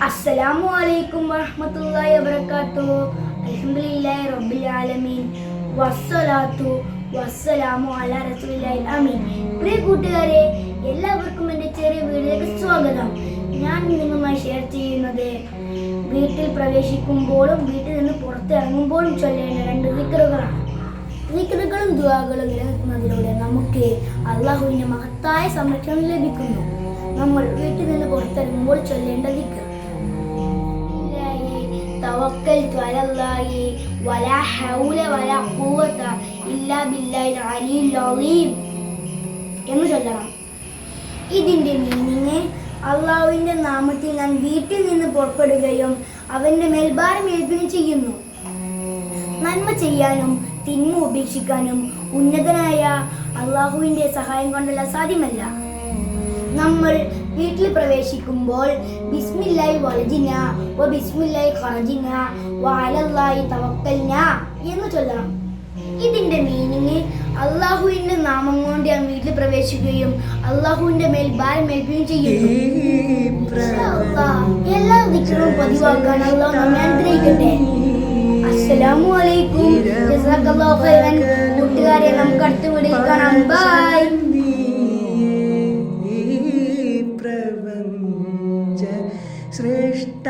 അസ്സലാമു അലൈക്കും വറഹ്മത്തുള്ളാഹി വബറകാതുഹു. അൽഹംദുലില്ലാഹി റബ്ബിൽ ആലമീൻ വസ്സലാത്തു വസ്സലാമു അലാ റസൂലില്ലാഹിൽ അമീൻ. പ്രിയ കൂട്ടുകാരെ, എല്ലാവർക്കും എൻ്റെ ചെറിയ വീഡിയോയിലേക്ക് സ്വാഗതം. ഞാൻ നിങ്ങളുമായി ഷെയർ ചെയ്യുന്നത് വീട്ടിൽ പ്രവേശിക്കുമ്പോഴും വീട്ടിൽ നിന്ന് പുറത്തിറങ്ങുമ്പോഴും ചൊല്ലേണ്ട രണ്ട് ദിക്റുകളാണ്. ദിക്റുകളും ദുആകളും നിലനിൽക്കുന്നതിലൂടെ നമുക്ക് അള്ളാഹുവിൻ്റെ മഹത്തായ സംരക്ഷണം ലഭിക്കുന്നു. നമ്മൾ വീട്ടിൽ നിന്ന് പുറത്തിറങ്ങുമ്പോൾ ചൊല്ലേണ്ട ദിക്ർ തവക്കൽതു അലല്ലാഹി വലാ ഹൗല വലാ ഖുവത ഇല്ലാ ബില്ലാഹിൽ അലിയിൽ അളീം എന്ന് ചൊല്ലണം. ഇതിൻ്റെ മീനിങ്, അള്ളാഹുവിൻ്റെ നാമത്തിൽ ഞാൻ വീട്ടിൽ നിന്ന് പുറപ്പെടുകയും അവൻ്റെ മേൽഭാരം ഏൽക്കുകയും ചെയ്യുന്നു. നന്മ ചെയ്യാനും തിന്മ ഉപേക്ഷിക്കാനും ഉന്നതനായ അള്ളാഹുവിൻ്റെ സഹായം കൊണ്ടല്ല സാധ്യമല്ല. നമ്മൾ വീട്ടിൽ പ്രവേശിക്കുമ്പോൾ ബിസ്മില്ലാഹി വലജിന വ ബിസ്മില്ലാഹി ഖറജിന വ അലല്ലാഹി തവക്കൽന എന്ന് ചൊല്ലണം. ഇതിന്റെ മീനിങ്, അള്ളാഹുവിന്റെ നാമം കൊണ്ട് ഞാൻ വീട്ടിൽ പ്രവേശിക്കുകയും അള്ളാഹുവിന്റെ മേൽ ഭാരം ഏൽക്കുകയും ചെയ്യുന്നു. എല്ലാ ദിക്റും പതിവാക്കാൻ അള്ളാഹു നമ്മെ അനുഗ്രഹിക്കട്ടെ. അസ്സലാമു അലൈക്കും. ജസാക്കല്ലാഹു ഖൈറൻ. കൂട്ടുകാരെ, നമുക്ക് അടുത്ത വീഡിയോയിൽ കാണാം. ബൈ. പ്രപഞ്ച ശ്രേഷ്ഠ